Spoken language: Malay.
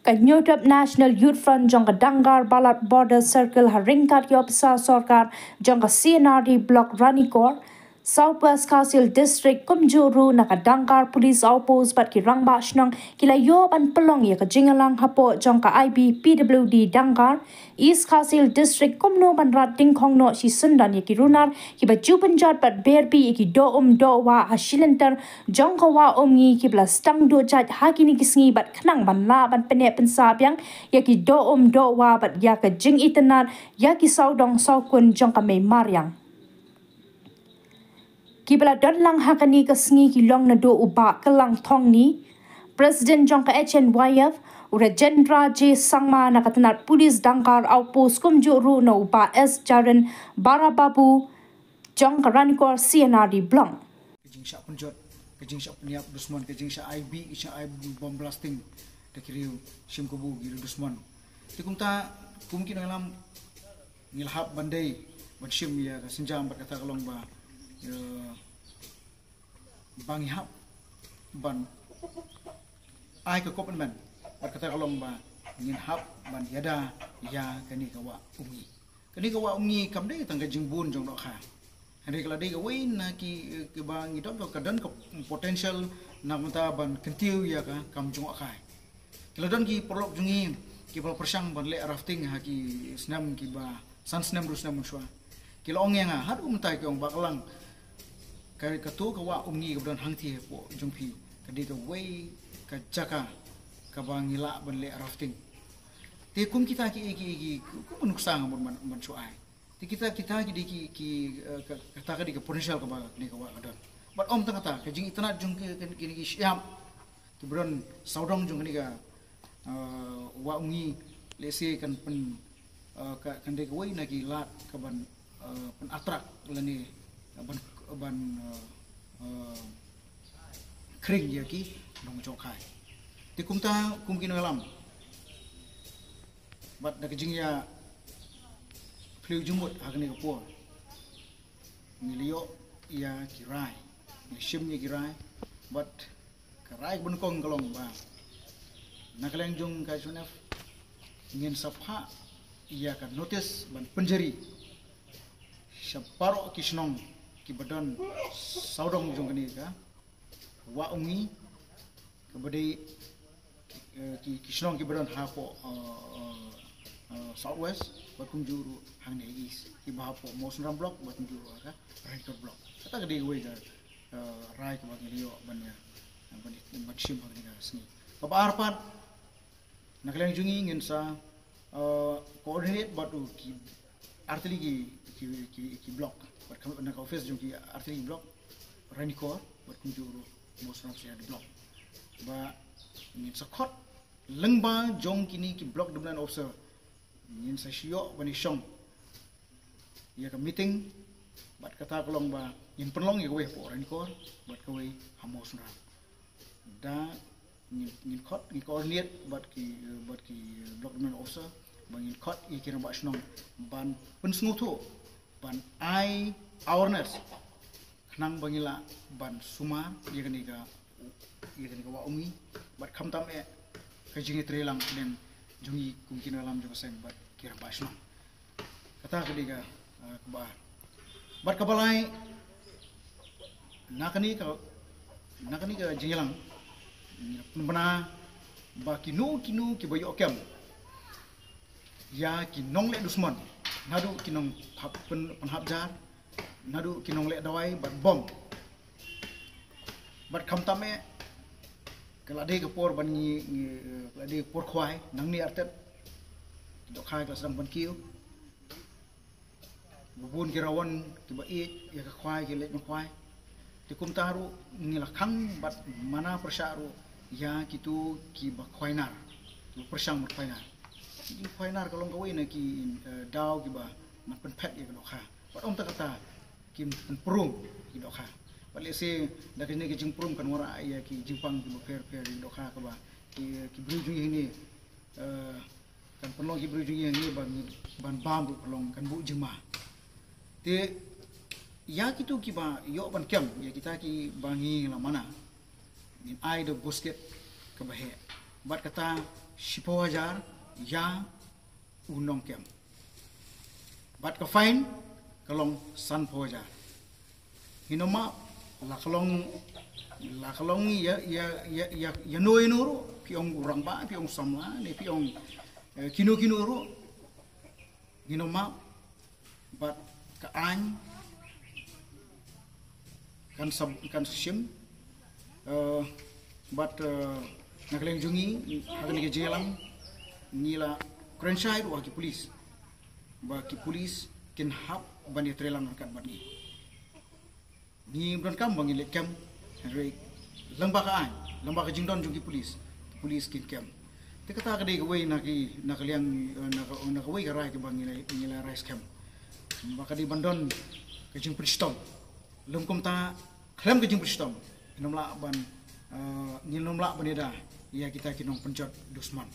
Kanyutap National Youth Front jong Dangar Balat Border Circle haringkat yopsa sorkar jong CNRD Block Ranikor Southwest Council District Kumjuru Dangar Police Outpost bat ki rangba shnong kila yob an pelong ya kajingalang hapo jong IB PWD Dangar East Council District Kumno ban rat dingkhong no si sundan ya ki runar ki ba jupenjat bat berpi ki do wa hasilenter jong wa omngi ki bla stang do jat hakini kisngi bat khnang ban la ban pene pensap yang ya ki do wa bat ya ka jing itenar ya ki saudong saukun jong ka me maryang Kibla lang hakani kasngi kilong na do uba kelang thong ni President jong ka HNYF Urajendra J Sangma nakatanat Police Dangar Outpost Kumjuru na uba S Jaren Barababu jong ka Ranikor CNRD Blong Kajing siya punjot kajing siya puniap dusman kajing siya IB bomb blasting takiriu sim kubu giru dusman tikung ta kumkin alam ngilhap bandai bansim ya senjam berkata kalong ba bangihap ban ai ke kopen man berkata kalong ba ngin hap ban yada ya kani kawa umgi kamde tangga jingbun jong dokha hari kala dei gawai na ki bang idot ko kadan ko potential na mata ban kentiu ya ka kam jong akai kala don ki perlok jungi ki bal persang ban le rafting ha ki snam ki ba san snam rusnam muswa kila ong yang ha du mtai ki ong baklang kai katu kawa umgi kemudian hangti po jumpi kadi ka wei ka jaka ka bangila ban le rafting te kum kita ki kum nuksang mon suai te kita ki kata ka di ka potential ka ba ni ka wa kadon but om tang kata ka jing itana jung ki siap kemudian saudong jung ni ka wa umgi lese kan pen kan de wei na ki lat ka ban pen atrak lani ban kering ya ki dong jokai ti kumta kumkin alam bat da kejing ya fliu jumut agni ko milio ya kirai ni shim ni kirai bat karai bun kong kalong ba nakaleng jung ka sunaf ngin sapha ya ka notice ban penjari syaparo kisnong ki badan saudong jong kani ka wa ungi kabade ki kisnong ki badan hapo southwest batung juru hang ne east ki bahapo mosram block batung juru ka right block kata gede we ga right ba ngiyo banya bani matsim ba ni sini ba arpan nakaleng jungi ngin sa coordinate batu ki artili ki block berkamu nak office jumpi artillery block Ranikor berkunjuru mosram sia di block ba ngin sakot lengba jong kini ki block debulan officer ngin sa sio bani shong ya ka meeting bat kata kolong ba ngin penlong ya we po Ranikor bat ka we hamosram da ngin kot ngin coordinate bat ki block debulan officer bangin kot ikira ba snong ban pensngutu ban ai awareness khnang bangila ban suma yegani ga wa umi bat khamtam e kajingi trelang den jungi kumkin alam jo sen bat kira basno kata kediga ba bat kabalai nakani ka jingilang bana ba kinu ki bayo kem ya kinong le dusman nadu kinong penhabjar nadu kinong le dawai bat bom bat khamtame kelade kapor ban ngi kelade por khwai nangni artet dok khai ka sedang ban kiu bubun kirawan tiba i ya ka khwai ke le khwai tikum taru ngila khang bat mana persyaru ya kitu ki ba khwainar persang mat khwainar di khwainar kalong kawai na ki daw ki ba mat pen pet ya dok kha bat om ta kata kim prum ki dok kha balik se dak ni ki jing prum kan wara ya ki jimpang ki fer dok kha ka ba ki brujung ini kan penlong ki brujung ini ban bam pelong kan bu jema te ya kitu ki ba yo ban kem ya kita ki bangi la mana in ai do busket ka ba he bat kata 10,000 ya unong kem. Bat ka fine kalong san poja. Hinoma la kalong ya noi nuru piong urang ba piong samla ni piong kino ru. Hinoma bat ka an kan sim bat nakaleng jungi hagan ke jelang nila krensai ru ki polis ba ki polis kin hap bani trelang kan bani ni bron kam bangi le kem re lamba ka jingdon jungi polis kin kem te kata ka de wei nakaliang nakawei ka rai ke bangi nila rai kem maka di bandon ke jing pristom lengkom ta klem ke jing pristom nomla ban nilomla baneda ya kita kinong pencot dusman